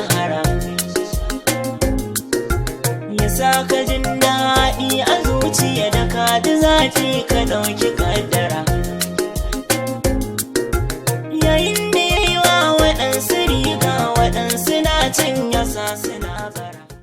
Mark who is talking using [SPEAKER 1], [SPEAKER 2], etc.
[SPEAKER 1] shahara, ya sa ka jin daɗi a zuciya da ka ji zafi ka ɗauki